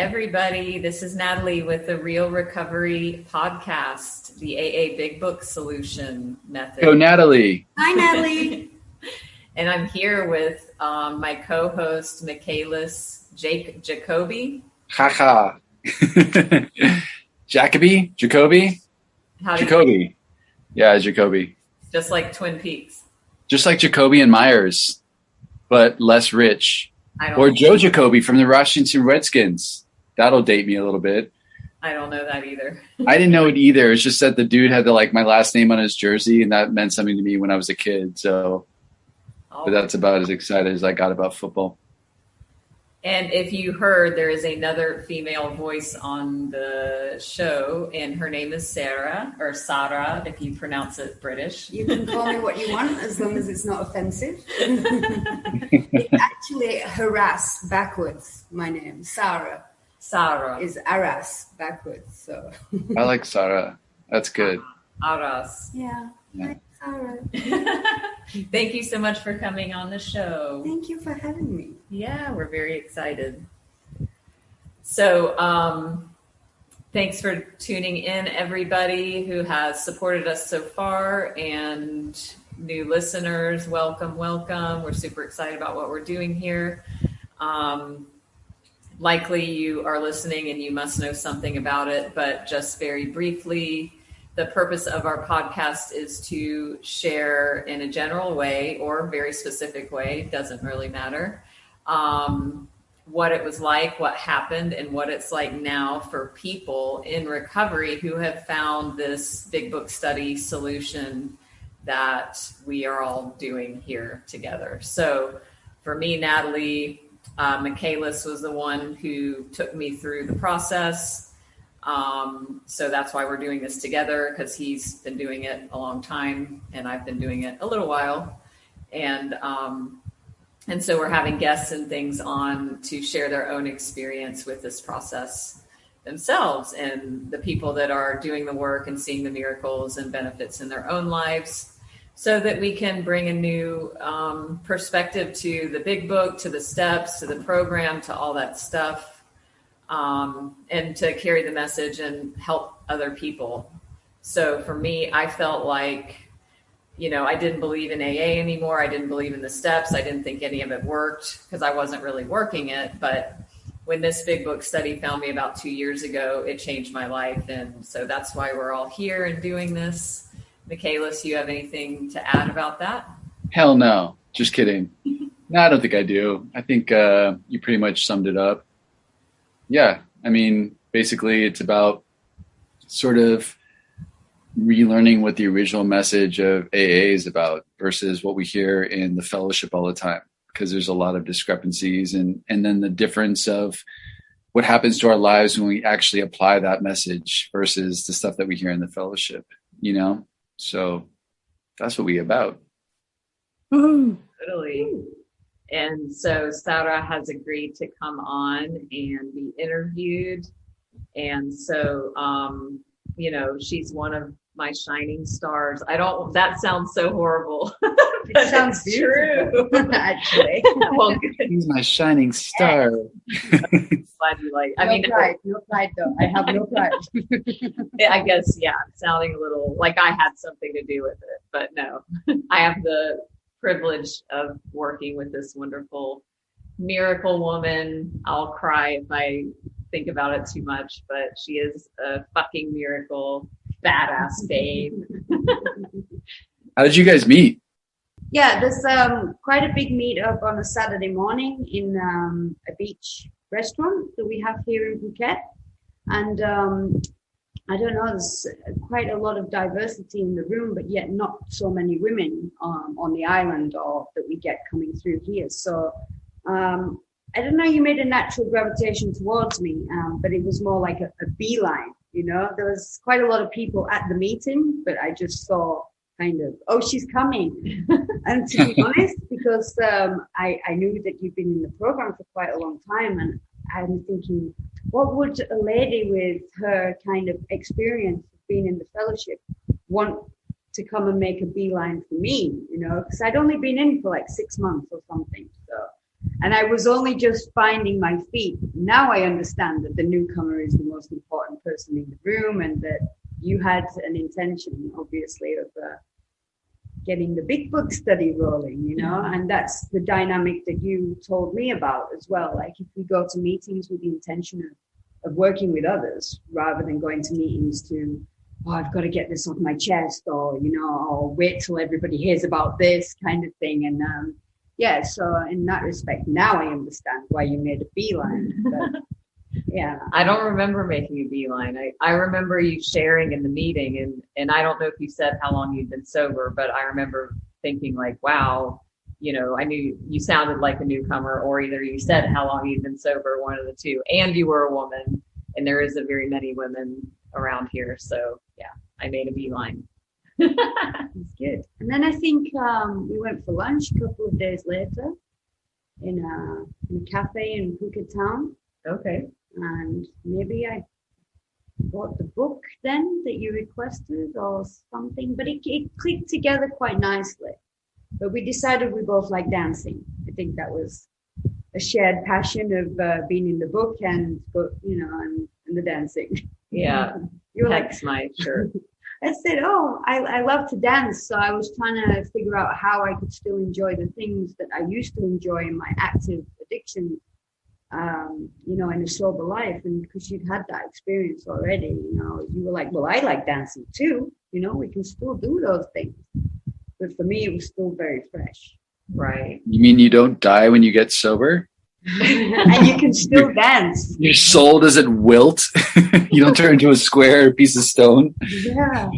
everybody. This is Natalie with the Real Recovery Podcast, the AA Big Book Solution Method. Go, Natalie. Hi, Natalie. And I'm here with my co-host, Michaelis Jacoby. Haha. Jacoby? Jacoby? Jacoby. Yeah, Jacoby. Just like Twin Peaks. Just like Jacoby and Myers, but less rich. Or Joe Jacoby from the Washington Redskins. That'll date me a little bit. I don't know that either. I didn't know it either. It's just that the dude had my last name on his jersey, and that meant something to me when I was a kid. So, but that's about as excited as I got about football. And if you heard, there is another female voice on the show, and her name is Sarah, or Sarah, if you pronounce it British. You can call me what you want, as long as it's not offensive. It's actually harass backwards, my name. Sarah. Sarah. Is Aras backwards, so. I like Sarah. That's good. Aras. Yeah. Hi, Sarah. Thank you so much for coming on the show. Thank you for having me. Yeah, we're very excited. So thanks for tuning in, everybody who has supported us so far, and new listeners, welcome. We're super excited about what we're doing here. Likely you are listening and you must know something about it, but just very briefly, the purpose of our podcast is to share in a general way or very specific way, doesn't really matter, what it was like, what happened, and what it's like now for people in recovery who have found this big book study solution that we are all doing here together. So for me, Natalie, Michaelis was the one who took me through the process. So that's why we're doing this together, because he's been doing it a long time and I've been doing it a little while. And so we're having guests and things on to share their own experience with this process themselves, and the people that are doing the work and seeing the miracles and benefits in their own lives, so that we can bring a new perspective to the big book, to the steps, to the program, to all that stuff. And to carry the message and help other people. So for me, I felt like, I didn't believe in AA anymore. I didn't believe in the steps. I didn't think any of it worked because I wasn't really working it. But when this big book study found me about 2 years ago, it changed my life. And so that's why we're all here and doing this. Michaelis, you have anything to add about that? Hell no. Just kidding. No, I don't think I do. I think you pretty much summed it up. Yeah, I mean, basically it's about sort of relearning what the original message of AA is about versus what we hear in the fellowship all the time, because there's a lot of discrepancies, and then the difference of what happens to our lives when we actually apply that message versus the stuff that we hear in the fellowship, So that's what we're about. Woo-hoo. Totally. And so Sarah has agreed to come on and be interviewed. And so, she's one of my shining stars. That sounds so horrible. It sounds true, actually. Well, good. He's my shining star. Glad you like. No pride though. I have no pride. I guess, yeah, I'm sounding a little like I had something to do with it, but no, I have the privilege of working with this wonderful miracle woman. I'll cry if I think about it too much, but she is a fucking miracle, badass babe. How did you guys meet? Yeah, there's quite a big meetup on a Saturday morning in a beach restaurant that we have here in Phuket. And I don't know, there's quite a lot of diversity in the room, but yet not so many women on the island or that we get coming through here. So I don't know, you made a natural gravitation towards me, but it was more like a beeline, There was quite a lot of people at the meeting, but I just saw kind of, oh, she's coming. And to be honest, because I knew that you've been in the program for quite a long time, and I'm thinking, what would a lady with her kind of experience of being in the fellowship want to come and make a beeline for me, because I'd only been in for like 6 months or something. So And I was only just finding my feet. Now I understand that the newcomer is the most important person in the room, and that you had an intention, obviously, of getting the big book study rolling, you know, and that's the dynamic that you told me about as well. Like if we go to meetings with the intention of working with others rather than going to meetings to, oh, I've got to get this off my chest, or, you know, or wait till everybody hears about this kind of thing. And yeah, so in that respect, now I understand why you made a beeline. But, yeah. I don't remember making a beeline. I remember you sharing in the meeting, and I don't know if you said how long you'd been sober, but I remember thinking like, wow, you know, I knew you sounded like a newcomer, or either you said how long you'd been sober, one of the two, and you were a woman, and there is a very many women around here. So yeah, I made a beeline. That's good. And then I think we went for lunch a couple of days later in a cafe in Phuket town. Okay. And maybe I bought the book then that you requested or something, but it clicked together quite nicely. But we decided we both like dancing. I think that was a shared passion of being in the book and the dancing. Yeah. You were Hex my shirt. I said, oh, I love to dance. So I was trying to figure out how I could still enjoy the things that I used to enjoy in my active addiction, in a sober life. And because you'd had that experience already, you were like, well, I like dancing too. We can still do those things. But for me, it was still very fresh. Right. You mean you don't die when you get sober? And you can still dance. Your soul doesn't wilt. You don't turn into a square piece of stone. Yeah.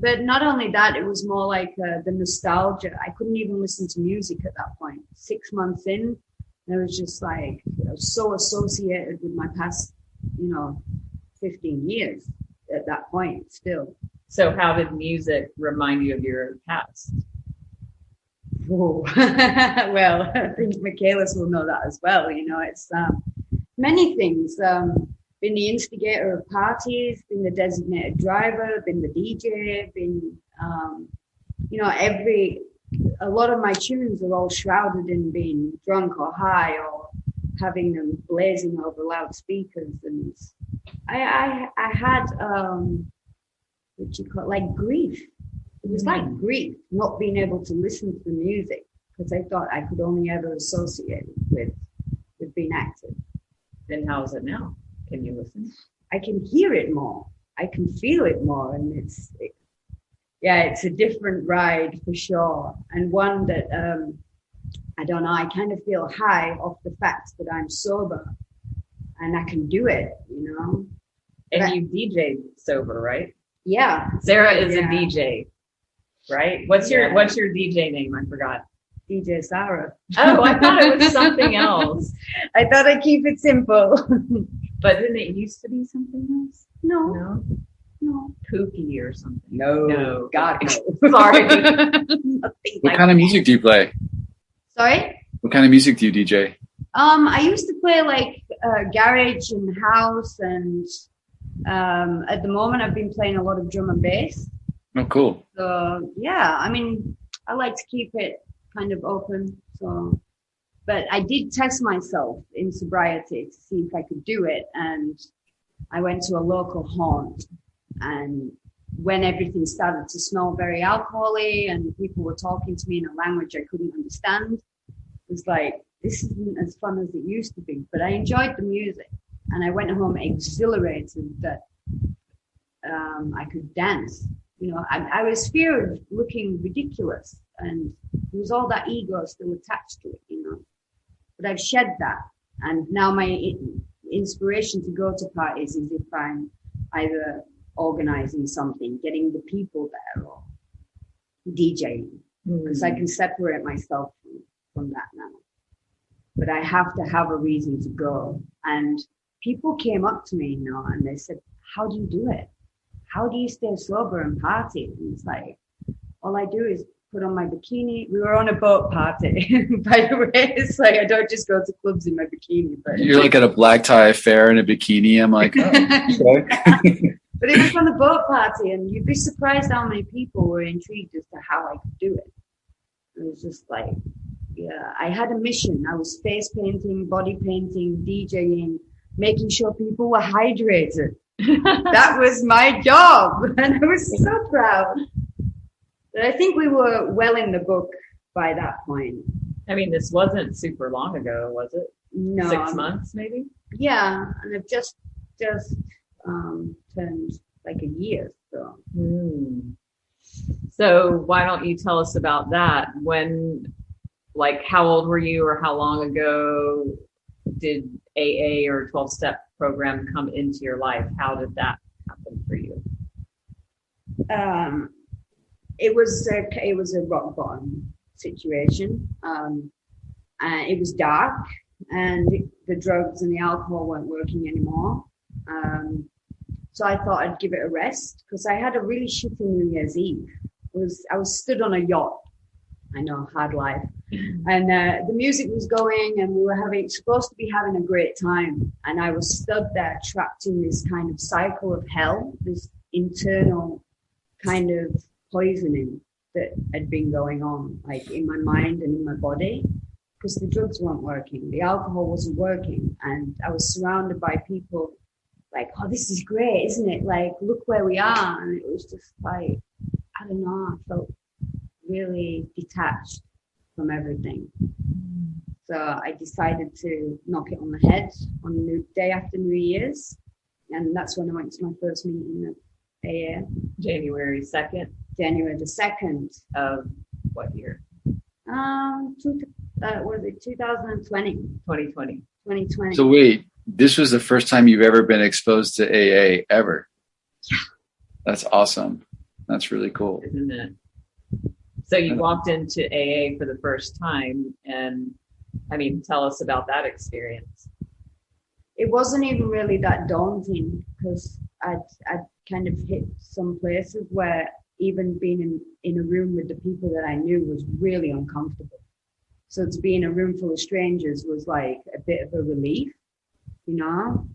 But not only that, it was more like the nostalgia. I couldn't even listen to music at that point. 6 months in, and it was just like so associated with my past, 15 years at that point still. So how did music remind you of your past? Oh. Well, I think Michaelis will know that as well. It's many things. Been the instigator of parties, been the designated driver, been the DJ, been, a lot of my tunes are all shrouded in being drunk or high or having them blazing over loudspeakers. And I had, like grief. It was like grief, not being able to listen to the music, because I thought I could only ever associate it with being active. Then how is it now? Can you listen? I can hear it more. I can feel it more. And it's a different ride for sure. And one that, I don't know, I kind of feel high off the fact that I'm sober and I can do it, And you DJ'd sober, right? Yeah. Sarah is a DJ. Right? What's your DJ name? I forgot. DJ Sarha. Oh, I thought it was something else. I thought I'd keep it simple. But didn't it used to be something else? No. Pookie or something. No. God, no. Sorry. What kind of music do you play? Sorry? What kind of music do you DJ? I used to play like garage and house, and at the moment I've been playing a lot of drum and bass. Oh, cool. So yeah, I mean, I like to keep it kind of open. So, but I did test myself in sobriety to see if I could do it. And I went to a local haunt, and when everything started to smell very alcohol-y and people were talking to me in a language I couldn't understand, it was like, this isn't as fun as it used to be. But I enjoyed the music, and I went home exhilarated that I could dance. I was feared of looking ridiculous, and there was all that ego still attached to it, But I've shed that, and now my inspiration to go to parties is if I'm either organizing something, getting the people there, or DJing, because I can separate myself from that now. But I have to have a reason to go. And people came up to me, and they said, how do you do it? How do you stay sober and party? And it's like, all I do is put on my bikini. We were on a boat party, by the way. It's like, I don't just go to clubs in my bikini. But you're like at a black tie affair in a bikini. I'm like, oh, okay. But it was on a boat party, and you'd be surprised how many people were intrigued as to how I could do it. It was just like, yeah, I had a mission. I was face painting, body painting, DJing, making sure people were hydrated. That was my job, and I was so proud. But I think we were well in the book by that point. I mean, this wasn't super long ago, was it? No, 6 months, maybe? Yeah, and I've just turned like a year. So. So why don't you tell us about that? When, like, how old were you, or how long ago did AA or 12-step program come into your life? How did that happen for you? It was a rock bottom situation. It was dark, and the drugs and the alcohol weren't working anymore. So I thought I'd give it a rest, because I had a really shitty New Year's Eve. I was stood on a yacht. I know, hard life. And the music was going, and we were supposed to be having a great time. And I was stood there trapped in this kind of cycle of hell, this internal kind of poisoning that had been going on, like in my mind and in my body, because the drugs weren't working. The alcohol wasn't working. And I was surrounded by people like, oh, this is great, isn't it? Like, look where we are. And it was just like, I don't know, I felt really detached from everything. So I decided to knock it on the head on the day after New Year's. And that's when I went to my first meeting at AA. January 2nd? January the 2nd. Of what year? Was it 2020? 2020. 2020. So wait, this was the first time you've ever been exposed to AA ever? Yeah. That's awesome. That's really cool. Isn't it? So you walked into AA for the first time, and I mean, tell us about that experience. It wasn't even really that daunting, because I'd kind of hit some places where even being in a room with the people that I knew was really uncomfortable. So to be in a room full of strangers was like a bit of a relief, you know?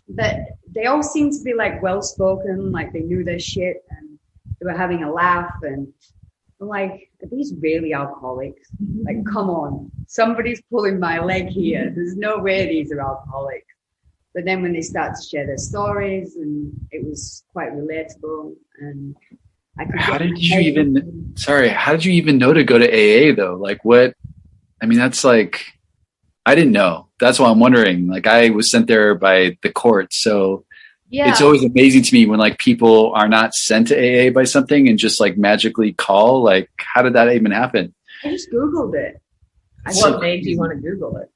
But they all seemed to be like well-spoken, like they knew their shit, and they were having a laugh. And I'm like, are these really alcoholics? Like, come on, somebody's pulling my leg here. There's no way these are alcoholics. But then when they start to share their stories, and it was quite relatable, and I could. How did you even know to go to AA though? Like, what? I mean, that's like, I didn't know. That's why I'm wondering. Like, I was sent there by the court, so yeah. It's always amazing to me when like people are not sent to AA by something and just like magically call. Like, how did that even happen? I just Googled it. What made you want to Google it?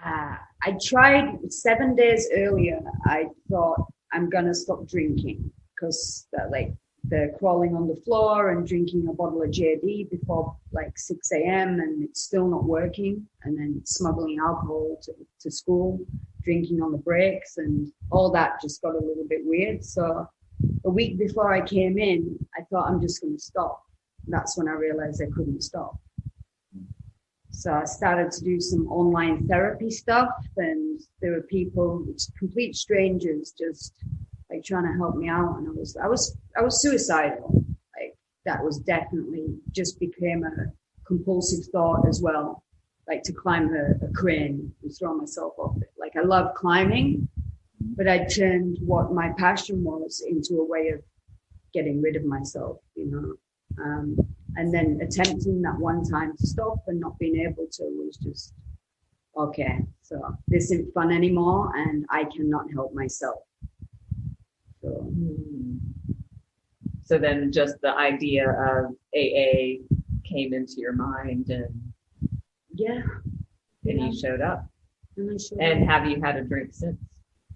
I tried 7 days earlier. I thought I'm gonna stop drinking, because they're crawling on the floor and drinking a bottle of JD before like 6 a.m. and it's still not working, and then smuggling alcohol to school, drinking on the breaks, and all that just got a little bit weird. So a week before I came in, I thought I'm just going to stop. That's when I realized I couldn't stop. So I started to do some online therapy stuff, and there were people, complete strangers, just like trying to help me out. And I was suicidal. Like, that was definitely just became a compulsive thought as well. Like to climb a crane and throw myself off it. Like, I love climbing, but I turned what my passion was into a way of getting rid of myself, you know. And then attempting that one time to stop and not being able to was just, okay, so this isn't fun anymore, and I cannot help myself. So then just the idea of AA came into your mind, and you showed up. And have you had a drink since?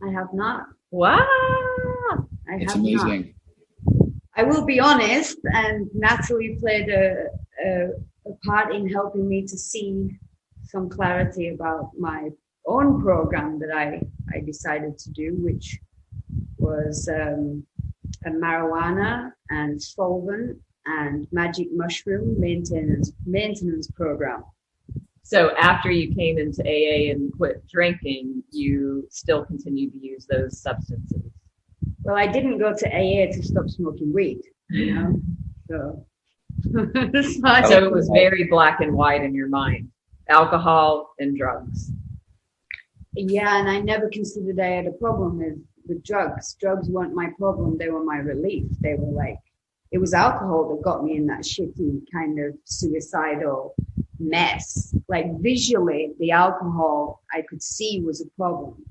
I have not. Wow. It's amazing. Not. I will be honest, and Natalie played a part in helping me to see some clarity about my own program that I decided to do, which was a marijuana and solvent and magic mushroom maintenance program. So after you came into AA and quit drinking, you still continued to use those substances? Well, I didn't go to AA to stop smoking weed, you know. So So it was very black and white in your mind, alcohol and drugs. Yeah, and I never considered I had a problem with drugs. Drugs weren't my problem. They were my relief. They were like, it was alcohol that got me in that shitty kind of suicidal mess. Like visually, the alcohol I could see was a problem.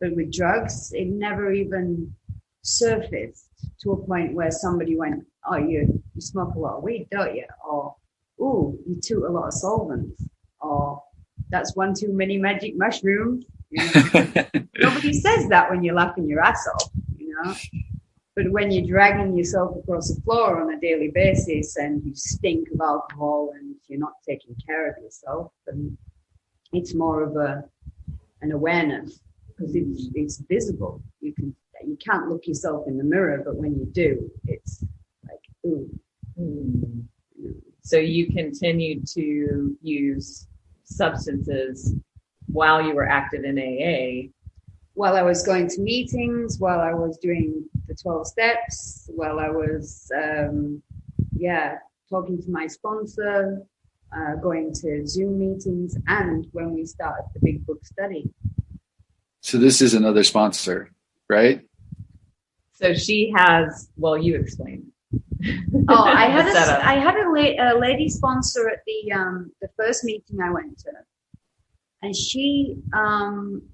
But with drugs, it never even surfaced to a point where somebody went, oh, you smoke a lot of weed, don't you? Or, ooh, you toot a lot of solvents. Or, that's one too many magic mushrooms. You know? Nobody says that when you're laughing your ass off, you know. But when you're dragging yourself across the floor on a daily basis and you stink of alcohol and you're not taking care of yourself, then it's more of an awareness, because it's visible. You can't look yourself in the mirror, but when you do, it's like, ooh. Mm. So you continued to use substances while you were active in AA? While I was going to meetings, while I was doing the 12 steps, while I was, talking to my sponsor, going to Zoom meetings, and when we started the Big Book study. So this is another sponsor, right? So she has, well, you explain. Oh, I had a lady sponsor at the first meeting I went to. And she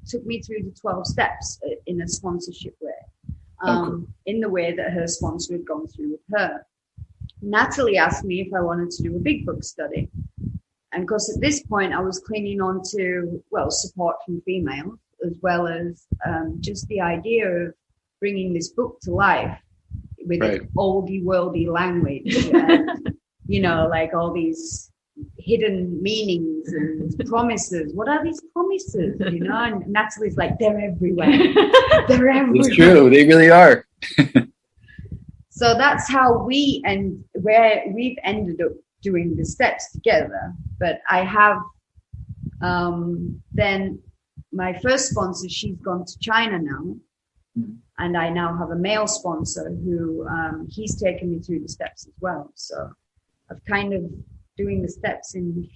took me through the 12 steps in a sponsorship way, in the way that her sponsor had gone through with her. Natalie asked me if I wanted to do a Big Book study. And of course, at this point, I was clinging on to, support from females, as well as just the idea of bringing this book to life with oldie worldy language and, like all these hidden meanings and promises. What are these promises? And Natalie's like, they're everywhere. They're everywhere. It's true. They really are. So that's how we've ended up doing the steps together. But I have then my first sponsor, she's gone to China now. And I now have a male sponsor who he's taken me through the steps as well. So I've kind of doing the steps with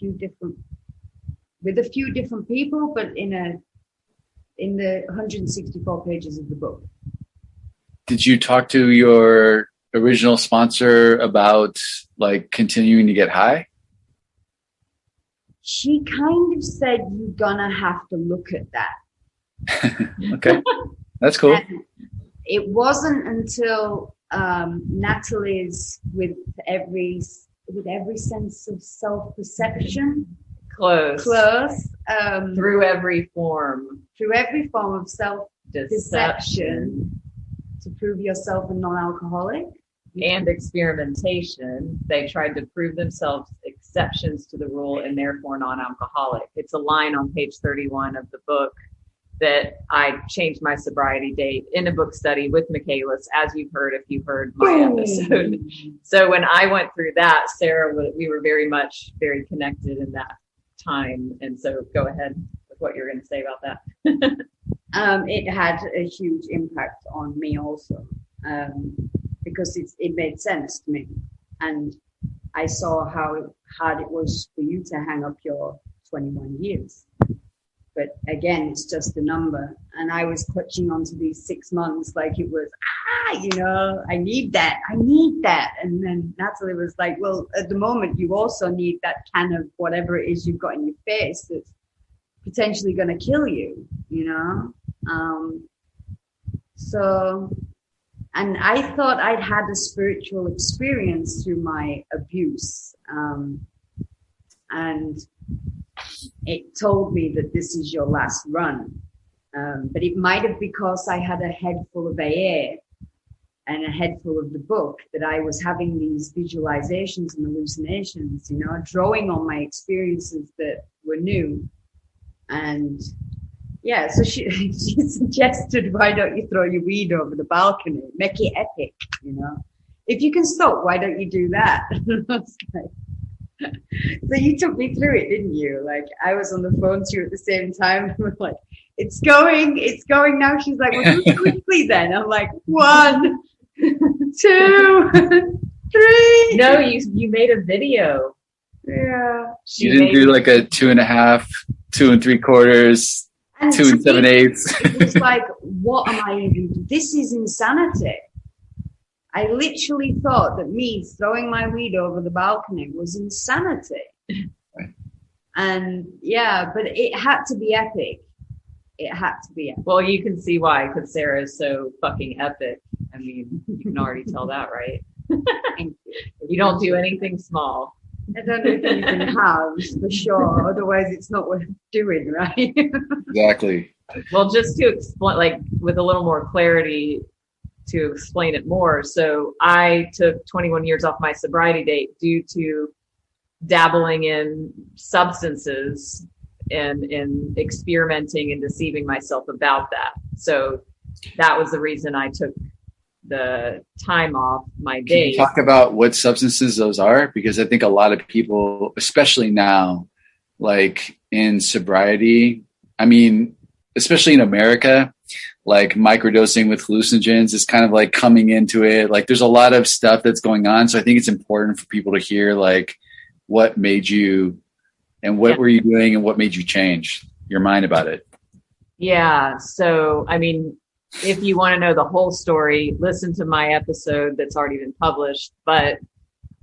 a few different people, but in the 164 pages of the book. Did you talk to your original sponsor about like continuing to get high? She kind of said, you're gonna have to look at that. Okay, that's cool. And it wasn't until Natalie's with every sense of self-perception, close through every form of self-deception to prove yourself a non-alcoholic and experimentation. They tried to prove themselves exceptions to the rule and therefore non-alcoholic. It's a line on page 31 of the book that I changed my sobriety date in a book study with Michaelis, as you've heard if you heard my episode. So when I went through that, Sarah, we were very connected in that time. And so go ahead with what you're going to say about that. It had a huge impact on me also, because it made sense to me. And I saw how hard it was for you to hang up your 21 years. But again, it's just a number. And I was clutching onto these 6 months like it was, I need that. And then Natalie was like, well, at the moment, you also need that can of whatever it is you've got in your face that's potentially going to kill you, and I thought I'd had a spiritual experience through my abuse. And it told me that this is your last run. But it might have because I had a head full of AA and a head full of the book that I was having these visualizations and hallucinations, drawing on my experiences that were new. And so she suggested, why don't you throw your weed over the balcony? Make it epic, If you can stop, why don't you do that? So you took me through it, didn't you? Like I was on the phone to you at the same time. And we're like, it's going now. She's like, well, do it quickly then. I'm like, 1, 2. 3. No, you made a video. Yeah. You didn't do like a 2.5, 2 3/4, And 2 7/8. it was like, what am I even doing? This is insanity. I literally thought that me throwing my weed over the balcony was insanity. And yeah, but it had to be epic. It had to be epic. Well, you can see why, because Sarah is so fucking epic. I mean, you can already tell that, right? You don't do anything small. I don't know if you can have, for sure. Otherwise, it's not worth doing, right? Exactly. Well, just to explain, like with a little more clarity, to explain it more. So I took 21 years off my sobriety date due to dabbling in substances and experimenting and deceiving myself about that. So that was the reason I took the time off my Can days. you talk about what substances those are? Because I think a lot of people, especially now, like in sobriety, I mean, especially in America, like microdosing with hallucinogens is kind of like coming into it. Like there's a lot of stuff that's going on. So I think it's important for people to hear like what made you and what were you doing and what made you change your mind about it. Yeah. So, I mean, if you want to know the whole story, listen to my episode that's already been published. But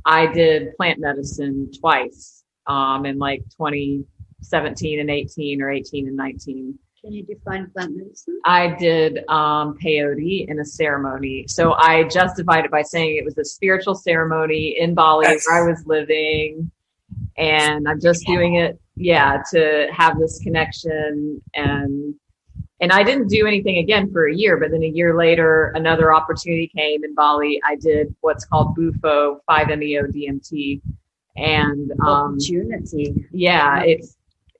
I did plant medicine twice in like 2017 and 18 or 18 and 19. Can you define plant medicine? I did peyote in a ceremony. So I justified it by saying it was a spiritual ceremony in Bali where I was living. And I'm just doing it, to have this connection. And I didn't do anything again for a year, but then a year later, another opportunity came in Bali. I did what's called BUFO, 5-MeO DMT. And opportunity. Yeah,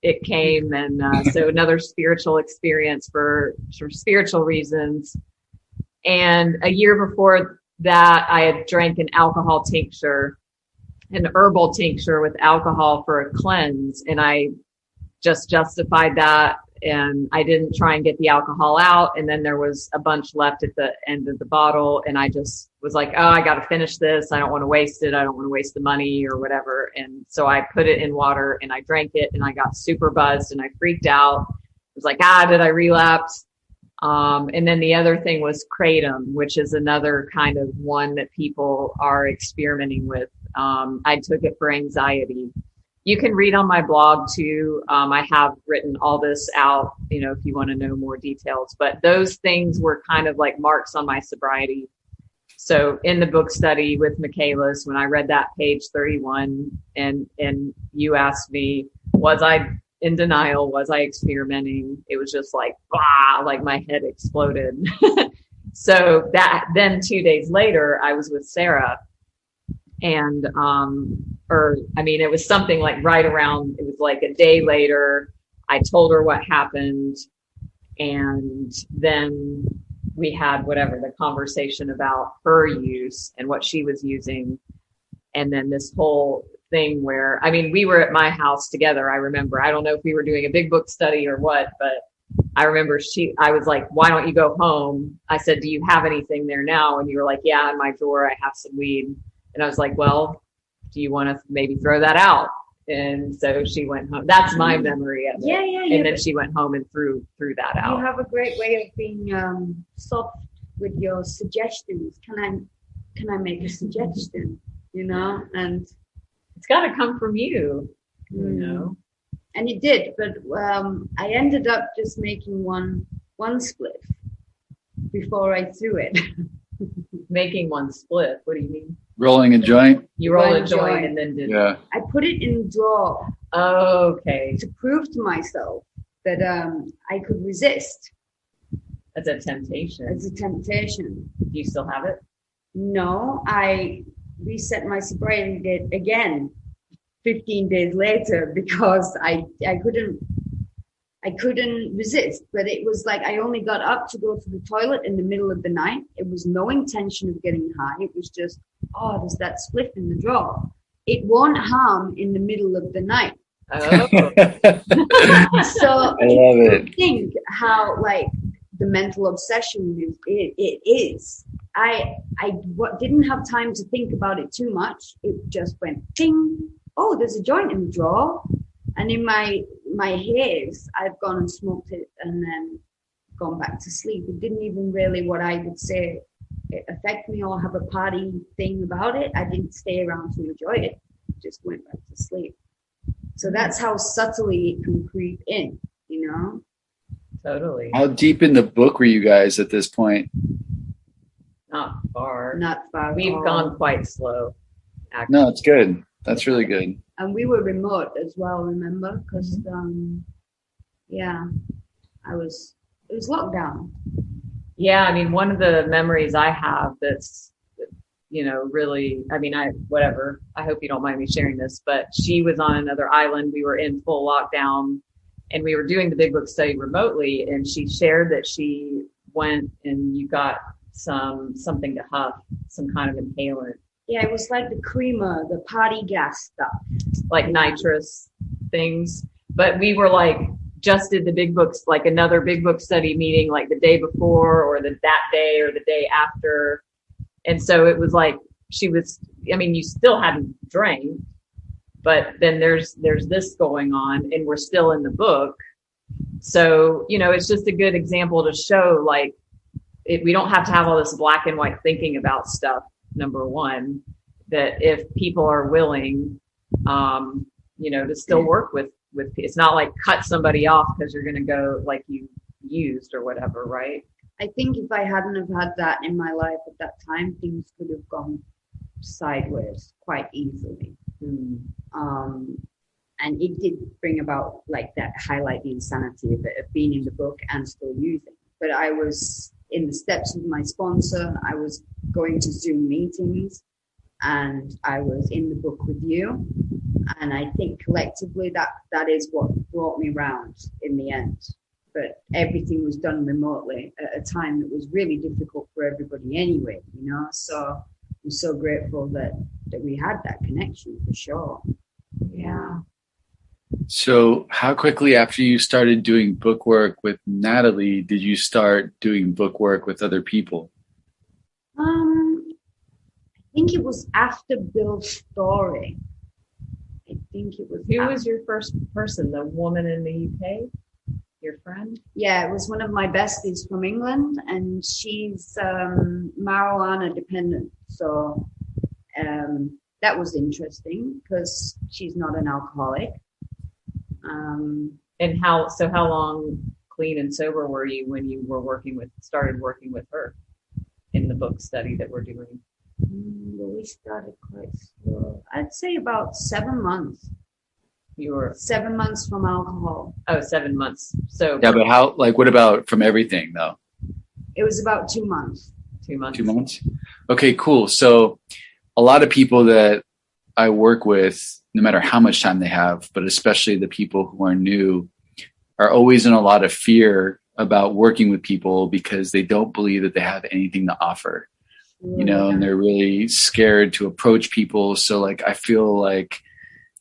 it came. And so another spiritual experience for spiritual reasons. And a year before that, I had drank an alcohol tincture, an herbal tincture with alcohol for a cleanse. And I just justified that. And I didn't try and get the alcohol out. And then there was a bunch left at the end of the bottle. And I just was like, oh, I got to finish this. I don't want to waste it. I don't want to waste the money or whatever. And so I put it in water and I drank it and I got super buzzed and I freaked out. I was like, did I relapse? And then the other thing was Kratom, which is another kind of one that people are experimenting with. I took it for anxiety. You can read on my blog too. I have written all this out, if you want to know more details, but those things were kind of like marks on my sobriety. So in the book study with Michaelis, when I read that page 31 and you asked me, was I in denial? Was I experimenting? It was just like, like my head exploded. So then 2 days later, I was with Sarah. And, it was something like right around, it was like a day later, I told her what happened. And then we had the conversation about her use and what she was using. And then this whole thing where, we were at my house together. I remember, I don't know if we were doing a big book study or what, but I remember I was like, why don't you go home? I said, do you have anything there now? And you were like, yeah, in my drawer, I have some weed. And I was like, well, do you want to maybe throw that out? And so she went home. That's my memory of it. Yeah. And then she went home and threw that out. You have a great way of being soft with your suggestions. Can I make a suggestion? And it's got to come from you, And it did, but I ended up just making one split before I threw it. Making one split. What do you mean? Rolling a joint. You roll a joint and then did. Yeah. I put it in the drawer. Oh, okay. To prove to myself that I could resist. That's a temptation. It's a temptation. Do you still have it? No, I reset my sobriety date again 15 days later because I couldn't resist, but it was like I only got up to go to the toilet in the middle of the night. It was no intention of getting high. It was just, there's that spliff in the drawer. It won't harm in the middle of the night. Oh. So I love it. Think how like the mental obsession it is. didn't have time to think about it too much. It just went ding. Oh, there's a joint in the drawer. And in my haze, I've gone and smoked it and then gone back to sleep. It didn't even really, what I would say, affect me or have a party thing about it. I didn't stay around to enjoy it. Just went back to sleep. So that's how subtly it can creep in, you know? Totally. How deep in the book were you guys at this point? Not far. Not far. We've gone quite slow. Actually. No, it's good. That's really good. And we were remote as well, remember? Because, it was lockdown. Yeah, I mean, one of the memories I have that's, you know, really, I mean, I hope you don't mind me sharing this, but she was on another island. We were in full lockdown and we were doing the Big Book study remotely. And she shared that she went and you got something to huff, some kind of inhalant. Yeah, it was like the creamer, the party gas stuff. Like nitrous things. But we were like, just did the Big Books, like another Big Book study meeting, like the day before or that day or the day after. And so it was like, you still hadn't drank, but then there's this going on and we're still in the book. So, you know, it's just a good example to show like, we don't have to have all this black and white thinking about stuff. Number one, that if people are willing, to still work with, it's not like cut somebody off because you're going to go like you used or whatever. Right. I think if I hadn't have had that in my life at that time, things could have gone sideways quite easily. And it did bring about like that, highlight the insanity of being in the book and still using. But I was in the steps with my sponsor. I was going to Zoom meetings and I was in the book with you. And I think collectively that is what brought me round in the end. But everything was done remotely at a time that was really difficult for everybody anyway, you know. So I'm so grateful that we had that connection for sure. Yeah. So how quickly after you started doing book work with Natalie did you start doing book work with other people? I think it was after Bill's story. I think it was. Who was your first person? The woman in the UK? Your friend? Yeah, it was one of my besties from England, and she's marijuana dependent. So that was interesting because she's not an alcoholic. And how long clean and sober were you when you started working with her in the book study that we're doing? Well, we started quite slow. I'd say about 7 months. You were 7 months from alcohol. Oh, 7 months. So yeah, but what about from everything though? It was about 2 months. 2 months. 2 months. Okay, cool. So a lot of people that I work with, no matter how much time they have, but especially the people who are new, are always in a lot of fear about working with people because they don't believe that they have anything to offer, you know, and they're really scared to approach people. So like, I feel like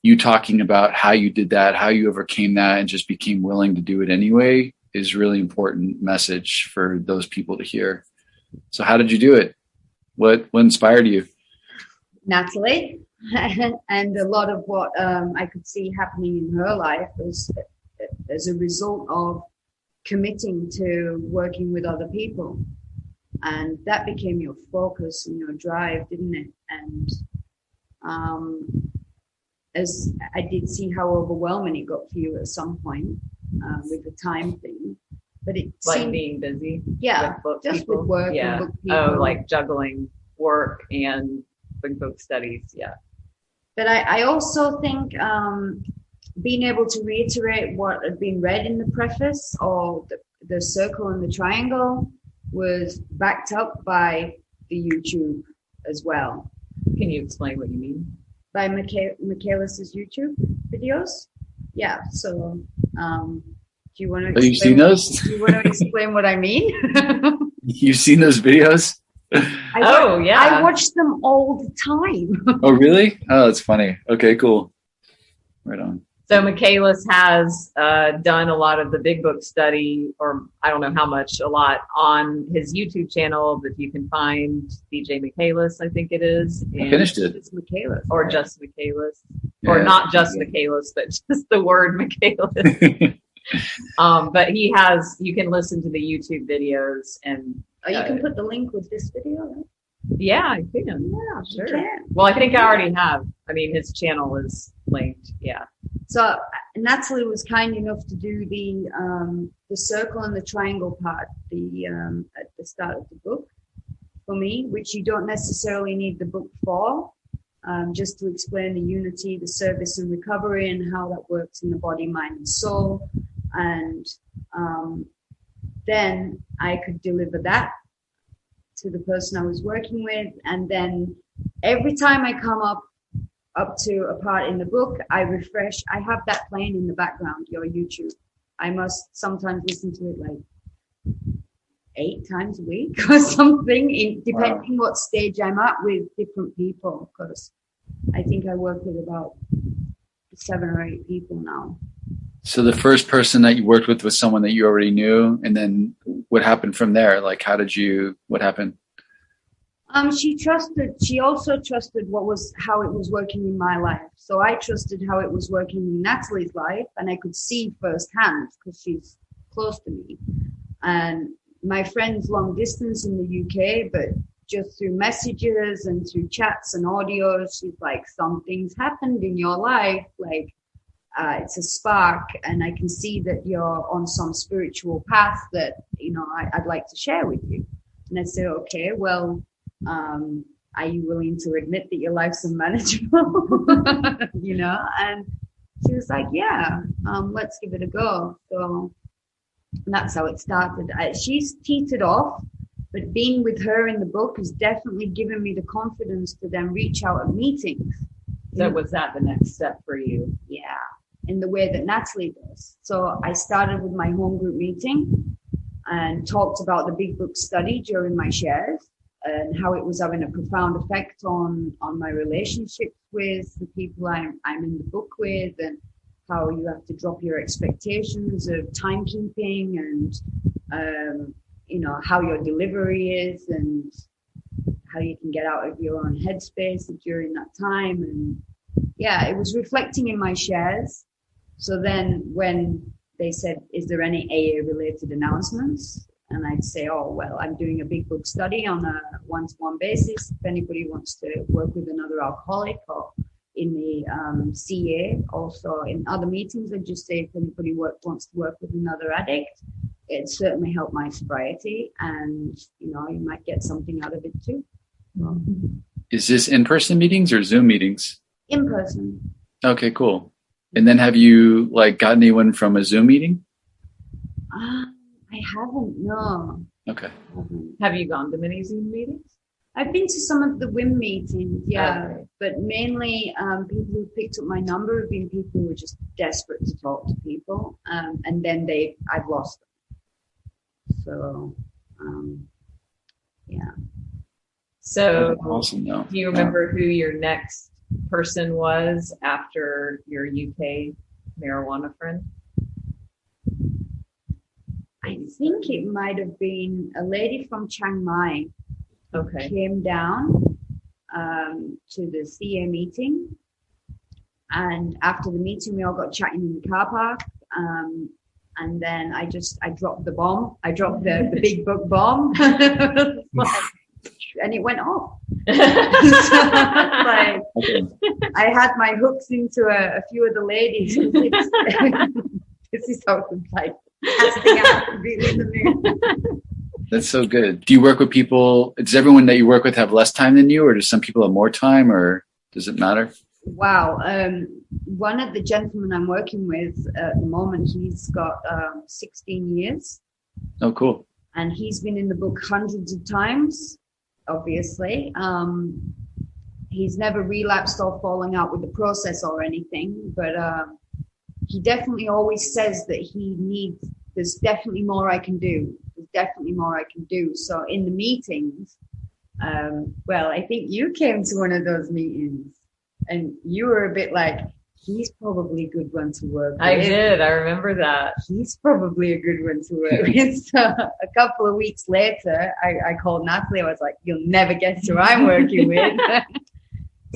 you talking about how you did that, how you overcame that and just became willing to do it anyway is really important message for those people to hear. So how did you do it? What inspired you? Natalie. And a lot of what I could see happening in her life was as a result of committing to working with other people. And that became your focus and your drive, didn't it? And as I did see how overwhelming it got for you at some point with the time thing. But it seemed, being busy. Yeah, with book just people. with work yeah. and book people. Oh, like juggling work and book studies. Yeah. But I also think being able to reiterate what had been read in the preface or the circle and the triangle was backed up by the YouTube as well. Can you explain what you mean? By Michaelis' YouTube videos? Yeah, so do you want to Have you seen those? Do you want to explain what I mean? You've seen those videos? I watch them all the time. Oh, really? Oh, that's funny. Okay, cool. Right on. So Michaelis has done a lot of the big book study, or I don't know how much, a lot on his YouTube channel that you can find, DJ Michaelis, I think it is. I finished it. It's Michaelis. Or just Michaelis. Yeah. Or not just Michaelis, but just the word Michaelis. But he has, you can listen to the YouTube videos and You can put the link with this video, right? yeah, I can. Yeah, Sure. you can. Well, I think I already have. I mean, his channel is linked. Yeah. So Natalie was kind enough to do the circle and the triangle part at the start of the book for me, which you don't necessarily need the book for, just to explain the unity, the service and recovery, and how that works in the body, mind, and soul. And then I could deliver that to the person I was working with, and then every time I come up to a part in the book, I refresh. I have that playing in the background, your YouTube. I must sometimes listen to it like 8 times a week or something, depending what stage I'm at with different people, because I think I work with about 7 or 8 people now. So the first person that you worked with was someone that you already knew, and then what happened from there? Like, what happened? She also trusted how it was working in my life. So I trusted how it was working in Natalie's life, and I could see firsthand because she's close to me. And my friend's long distance in the UK, but just through messages and through chats and audios, she's like, something's happened in your life, like it's a spark, and I can see that you're on some spiritual path that, I'd like to share with you. And I said, okay, well, are you willing to admit that your life's unmanageable? And she was like, yeah, let's give it a go. So that's how it started. She's teetered off, but being with her in the book has definitely given me the confidence to then reach out at meetings. So was that the next step for you? Yeah, in the way that Natalie does. So I started with my home group meeting and talked about the big book study during my shares, and how it was having a profound effect on my relationships with the people I'm in the book with, and how you have to drop your expectations of timekeeping and, how your delivery is and how you can get out of your own headspace during that time. And yeah, it was reflecting in my shares. So then when they said, is there any AA related announcements? And I'd say, oh, well, I'm doing a big book study on a one-to-one basis. If anybody wants to work with another alcoholic, or in the CA, also in other meetings, I'd just say, if anybody wants to work with another addict, it certainly helped my sobriety, and, you might get something out of it too. Well, is this in-person meetings or Zoom meetings? In person. Okay, cool. And then have you gotten anyone from a Zoom meeting? I haven't, no. Okay. Have you gone to many Zoom meetings? I've been to some of the WIM meetings, yeah. Okay. But mainly people who picked up my number have been people who were just desperate to talk to people. And then I've lost them. So, yeah. So Awesome, though. do you remember who your next person was after your UK marijuana friend? I think it might have been a lady from Chiang Mai. Okay. Came down to the CA meeting, and after the meeting we all got chatting in the car park, and then I dropped the bomb. I dropped the big book bomb and it went off. I had my hooks into a few of the ladies. This is how it's like casting out completely in the moon. That's so good. Do you work with people? Does everyone that you work with have less time than you, or do some people have more time, or does it matter? Wow. One of the gentlemen I'm working with at the moment, he's got 16 years. Oh, cool. And he's been in the book hundreds of times, obviously. He's never relapsed or fallen out with the process or anything, but he definitely always says that there's definitely more I can do. There's definitely more I can do. So in the meetings, well, I think you came to one of those meetings and you were a bit like, he's probably a good one to work with. I did. I remember that. He's probably a good one to work with. So a couple of weeks later, I called Natalie. I was like, you'll never guess who I'm working with.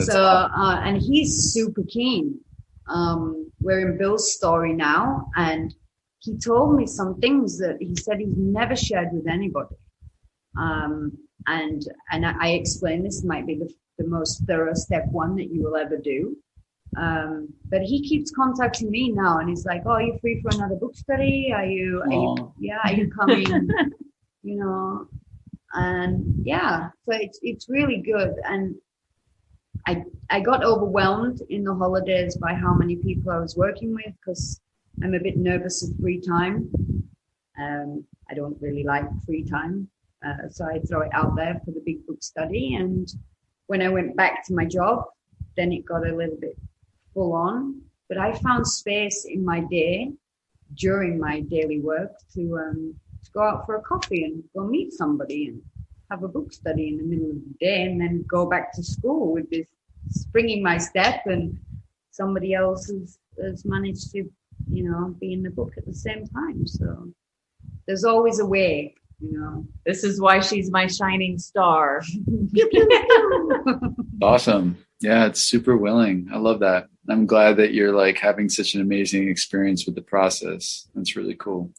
And he's super keen. We're in Bill's story now, and he told me some things that he said he's never shared with anybody. And I explained this might be the most thorough step one that you will ever do. But he keeps contacting me now, and he's like, "Oh, are you free for another book study? Are you coming?" You know, and yeah, so it's really good. And I got overwhelmed in the holidays by how many people I was working with, because I'm a bit nervous of free time. I don't really like free time, so I throw it out there for the big book study. And when I went back to my job, then it got a little bit full on. But I found space in my day during my daily work to go out for a coffee and go meet somebody and have a book study in the middle of the day, and then go back to school with this springing my step, and somebody else has managed to, you know, be in the book at the same time. So there's always a way, you know. This is why she's my shining star. Awesome. Yeah, it's super willing. I love that. I'm glad that you're like having such an amazing experience with the process. That's really cool.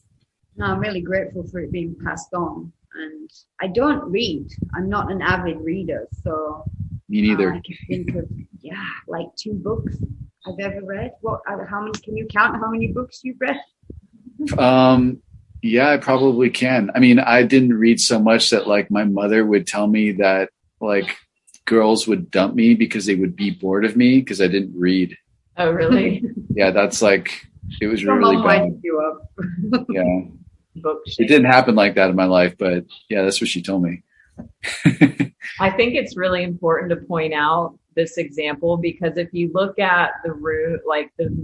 No, I'm really grateful for it being passed on. And I don't read. I'm not an avid reader, so me neither. I can think of like 2 books I've ever read. How many? Can you count how many books you've read? Yeah, I probably can. I mean, I didn't read so much that like my mother would tell me that like girls would dump me because they would be bored of me because I didn't read. Oh, really? Yeah, that's like, it was Your really mom bad. winded you up. Yeah. Book It didn't happen like that in my life, but yeah, that's what she told me. I think it's really important to point out this example, because if you look at the room, like the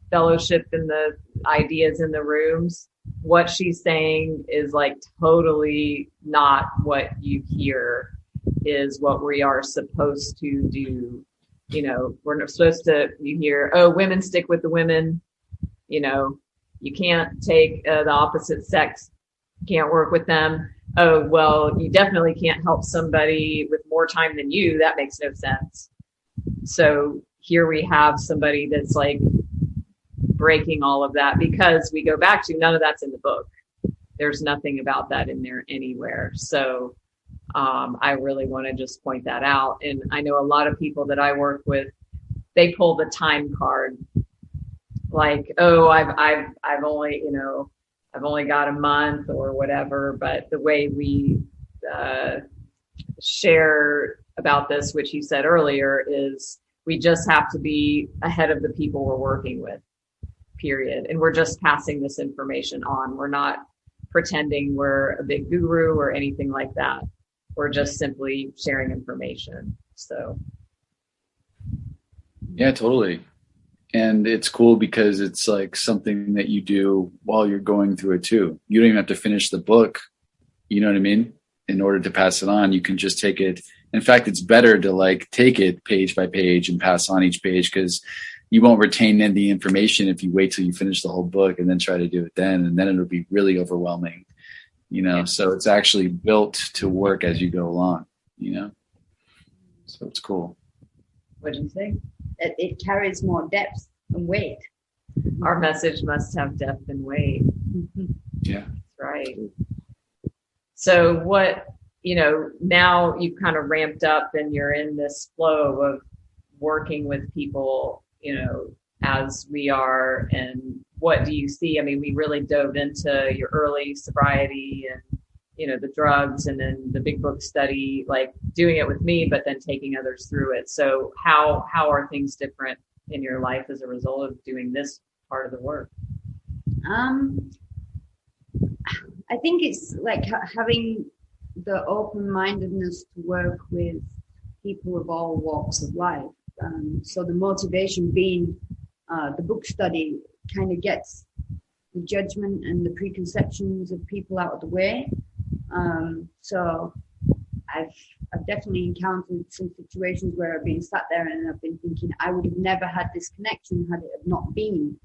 fellowship and the ideas in the rooms, what she's saying is like totally not what you hear is what we are supposed to do. You know, we're not supposed to, you hear, oh, women stick with the women, you know, you can't take the opposite sex, can't work with them. Oh, well, you definitely can't help somebody with more time than you. That makes no sense. So here we have somebody that's like breaking all of that, because we go back to none of that's in the book. There's nothing about that in there anywhere. So I really want to just point that out. And I know a lot of people that I work with, they pull the time card. Like, oh, I've only, you know, I've only got a month or whatever. But the way we share about this, which you said earlier, is we just have to be ahead of the people we're working with, period. And we're just passing this information on. We're not pretending we're a big guru or anything like that. We're just simply sharing information. So. Yeah, totally. And it's cool because it's like something that you do while you're going through it too. You don't even have to finish the book. You know what I mean? In order to pass it on, you can just take it. In fact, it's better to like take it page by page and pass on each page, because you won't retain any information if you wait till you finish the whole book and then try to do it then. And then it'll be really overwhelming, you know? So it's actually built to work as you go along, you know? So it's cool. What did you say? It carries more depth and weight. Our message must have depth and weight. Yeah. That's right. So what, you know, now you've kind of ramped up and you're in this flow of working with people, you know, as we are, and what do you see? I mean, we really dove into your early sobriety and, you know, the drugs, and then the big book study, like doing it with me, but then taking others through it. So how are things different in your life as a result of doing this part of the work? I think it's like having the open-mindedness to work with people of all walks of life. So the motivation being the book study kind of gets the judgment and the preconceptions of people out of the way. So I've definitely encountered some situations where I've been sat there and I've been thinking I would have never had this connection had it not been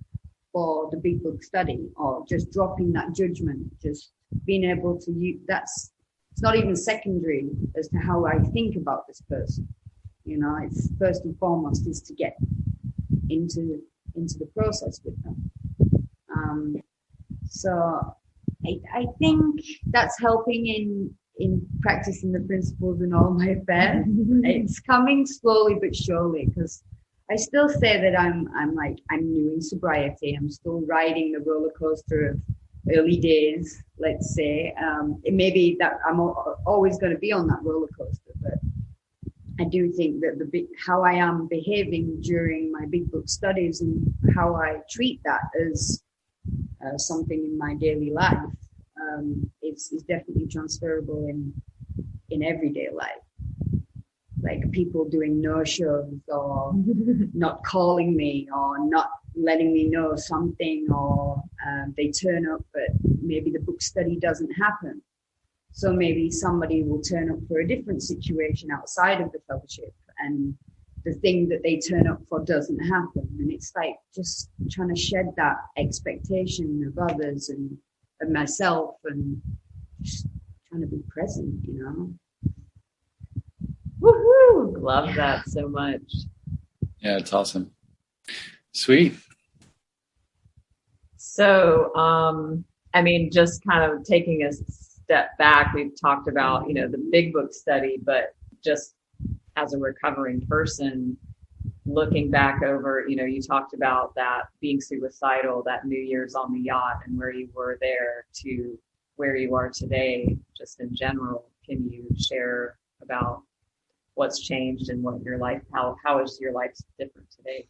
for the big book study, or just dropping that judgment, just being able to use it's not even secondary as to how I think about this person. You know, it's first and foremost is to get into the process with them. So I think that's helping in practicing the principles in all my affairs. It's coming slowly but surely, because I still say that I'm new in sobriety. I'm still riding the roller coaster of early days, let's say. It may be that I'm always going to be on that roller coaster, but I do think that how I am behaving during my big book studies and how I treat that as something in my daily life is definitely transferable in everyday life. Like people doing no-shows or not calling me or not letting me know something, or they turn up but maybe the book study doesn't happen. So maybe somebody will turn up for a different situation outside of the fellowship and the thing that they turn up for doesn't happen. And it's like just trying to shed that expectation of others and of myself and just trying to be present, you know. Woohoo! Love that so much. Yeah, it's awesome. Sweet. So, I mean, just kind of taking a step back, we've talked about, you know, the big book study, but just as a recovering person, looking back over, you know, you talked about that being suicidal, that New Year's on the yacht and where you were there to where you are today, just in general. Can you share about what's changed and what your life, how is your life different today?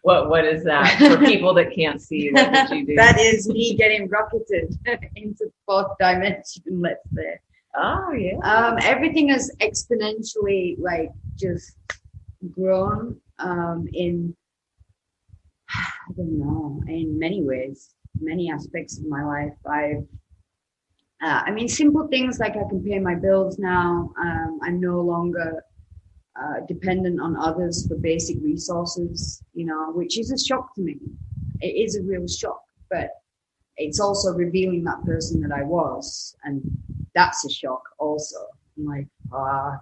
What is that for people that can't see? What did you do? That is me getting rocketed into fourth dimension, let's say. Oh yeah. Everything has exponentially just grown in, I don't know, in many ways, many aspects of my life. I mean, simple things like I can pay my bills now. I'm no longer dependent on others for basic resources, you know, which is a shock to me. It is a real shock, but it's also revealing that person that I was, and that's a shock also. I'm like, fuck,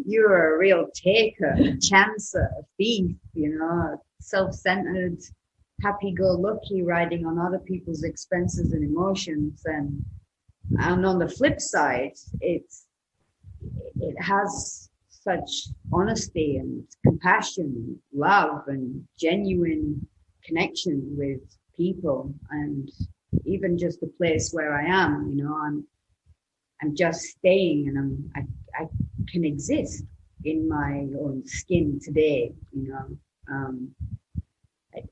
you're a real taker, a chancer, a thief, you know, self-centered, happy-go-lucky, riding on other people's expenses and emotions. And on the flip side, it has such honesty and compassion, love, and genuine connection with people, and even just the place where I am, you know, I'm just staying, and I can exist in my own skin today, you know.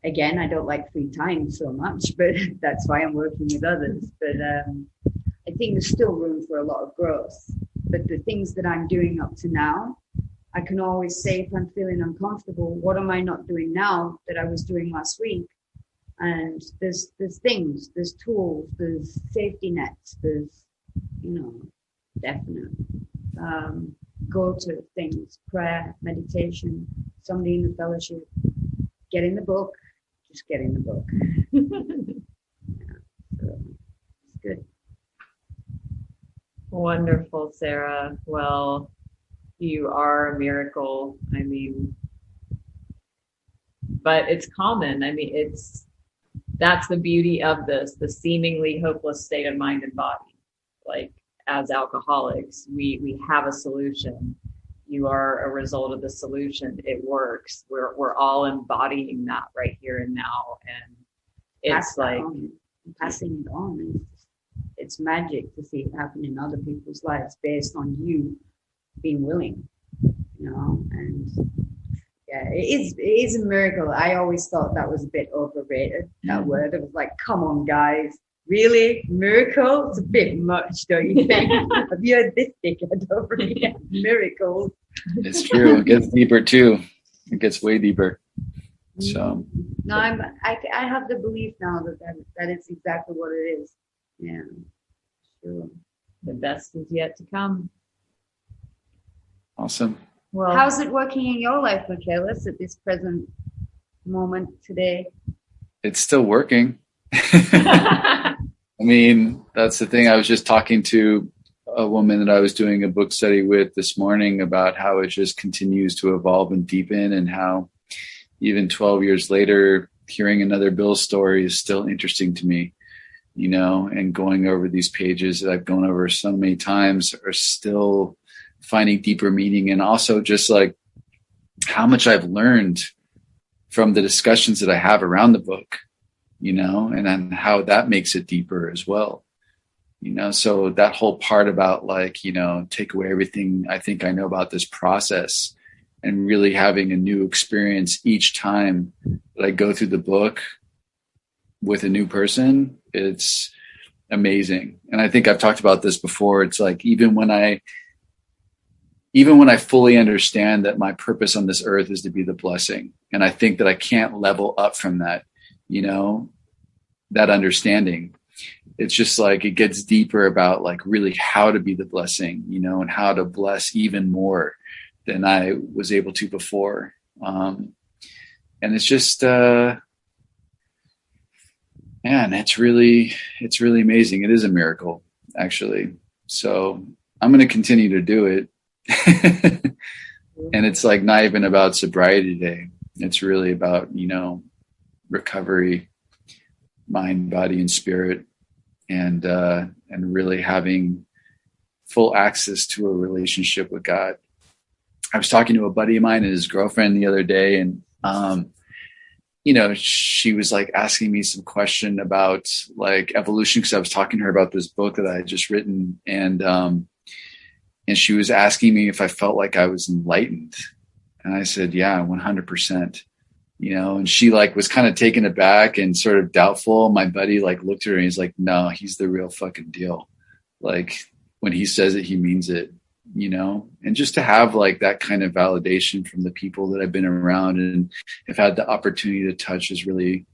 Again, I don't like free time so much, but that's why I'm working with others. But I think there's still room for a lot of growth. But the things that I'm doing up to now, I can always say if I'm feeling uncomfortable, what am I not doing now that I was doing last week? And there's things, there's tools, there's safety nets, there's, you know, definite go-to things, prayer, meditation, somebody in the fellowship, get in the book, just get in the book. Yeah, so it's good. Wonderful, Sarah. Well, you are a miracle. I mean, but it's common. I mean, that's the beauty of this, the seemingly hopeless state of mind and body. Like as alcoholics, we have a solution. You are a result of the solution. It works. We're all embodying that right here and now. And it's passing it on. It's magic to see it happen in other people's lives based on you being willing, you know. And yeah, it is a miracle. I always thought that was a bit overrated, that word. It was like, come on, guys. Really? Miracle? It's a bit much, don't you think? Have you heard this dickhead over here? Miracles. It's true. It gets deeper too. It gets way deeper. So no, I have the belief now that is exactly what it is. Yeah, sure. the best is yet to come. Awesome. Well, how's it working in your life, Michaelis, at this present moment today? It's still working. I mean, that's the thing. I was just talking to a woman that I was doing a book study with this morning about how it just continues to evolve and deepen, and how even 12 years later, hearing another Bill story is still interesting to me, you know, and going over these pages that I've gone over so many times are still finding deeper meaning. And also just like how much I've learned from the discussions that I have around the book, you know, and then how that makes it deeper as well. You know, so that whole part about like, you know, take away everything I think I know about this process, and really having a new experience each time that I go through the book with a new person, it's amazing. And I think I've talked about this before. It's like, even when I fully understand that my purpose on this earth is to be the blessing, and I think that I can't level up from that, you know, that understanding, it's just like, it gets deeper about like really how to be the blessing, you know, and how to bless even more than I was able to before. And it's just, man, it's really amazing. It is a miracle, actually. So I'm going to continue to do it. And it's like not even about sobriety today. It's really about, you know, recovery, mind, body, and spirit, and really having full access to a relationship with God. I was talking to a buddy of mine and his girlfriend the other day, and you know, she was like asking me some question about like evolution, because I was talking to her about this book that I had just written, and she was asking me if I felt like I was enlightened, and I said, yeah, 100%. You know, and she like was kind of taken aback and sort of doubtful. My buddy like looked at her and he's like, no, he's the real fucking deal. Like when he says it, he means it, you know. And just to have like that kind of validation from the people that I've been around and have had the opportunity to touch is really,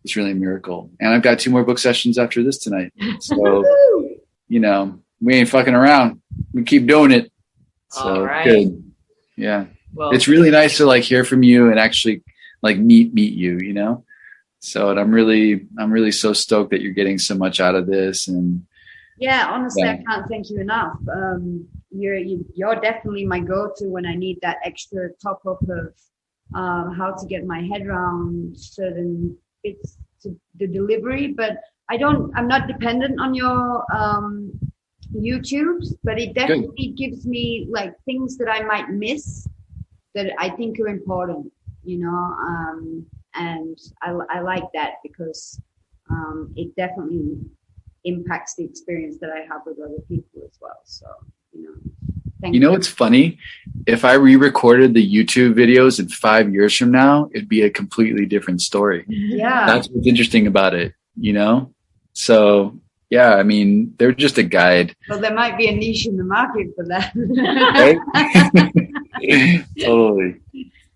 it's really a miracle. And I've got 2 more book sessions after this tonight. So, you know, we ain't fucking around. We keep doing it. So all right. Good. Yeah. Well, it's really nice to like hear from you and actually like meet you, you know? So, and I'm really so stoked that you're getting so much out of this. And yeah, honestly, I can't thank you enough. You're definitely my go-to when I need that extra top up of how to get my head around certain bits to the delivery. But I'm not dependent on your YouTubes, but it definitely gives me like things that I might miss that I think are important, you know, and I like that because it definitely impacts the experience that I have with other people as well. So, you know, thank you. You know what's funny? If I re-recorded the YouTube videos in 5 years from now, it'd be a completely different story. Yeah. That's what's interesting about it, you know? So, yeah, I mean, they're just a guide. Well, there might be a niche in the market for that. Right? Totally.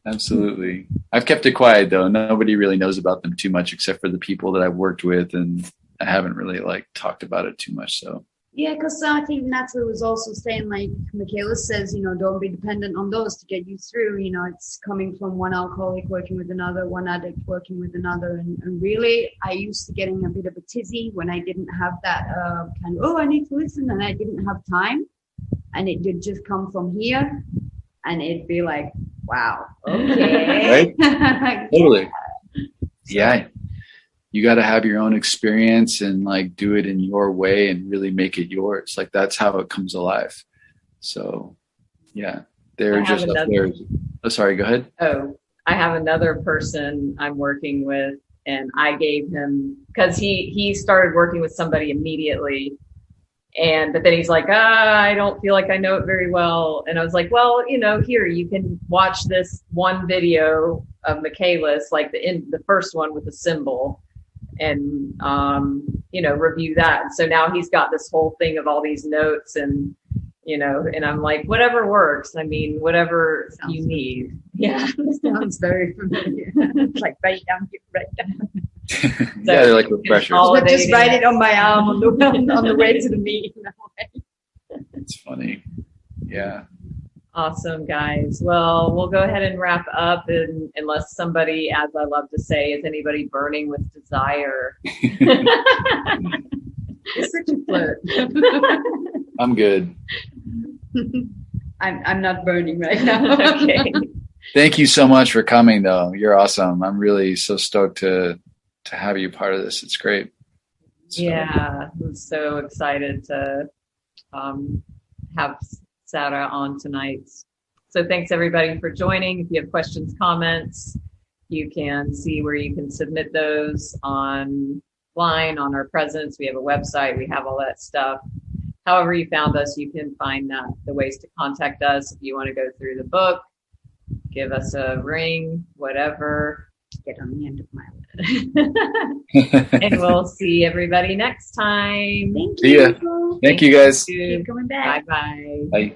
Absolutely. I've kept it quiet though. Nobody really knows about them too much except for the people that I've worked with, and I haven't really like talked about it too much. So yeah, because I think Natalie was also saying, like Michaelis says, you know, don't be dependent on those to get you through. You know, it's coming from one alcoholic working with another, one addict working with another. And really, I used to getting a bit of a tizzy when I didn't have that kind of, I need to listen, and I didn't have time. And it did just come from here. And it'd be like, wow, okay. Right? Totally. Yeah. You got to have your own experience and like do it in your way and really make it yours. Like that's how it comes alive. So yeah, they're just up there. Oh, sorry, go ahead. Oh, I have another person I'm working with, and I gave him, because he started working with somebody immediately. But then he's like, I don't feel like I know it very well. And I was like, well, you know, here, you can watch this one video of Michaelis, like the first one with the symbol, and, you know, review that. And so now he's got this whole thing of all these notes, and, you know, and I'm like, whatever works. I mean, whatever you need. Yeah. Sounds very familiar. Like write down. Yeah, they're like refreshers. Just write it on my arm on the way to the meeting. It's funny. Yeah. Awesome, guys. Well, we'll go ahead and wrap up, and unless somebody, as I love to say, is anybody burning with desire? It's such a flirt. I'm good. I'm not burning right now. Okay. Thank you so much for coming, though. You're awesome. I'm really so stoked to have you part of this. It's great. So. Yeah, I'm so excited to have Sarha on tonight. So thanks everybody for joining. If you have questions, comments, you can see where you can submit those online on our presence. We have a website. We have all that stuff. However you found us, you can find the ways to contact us. If you want to go through the book, give us a ring, whatever. Get on the end of my list. And we'll see everybody next time. Thank See you. ya. Thank you, guys. Keep coming back. Bye-bye. Bye.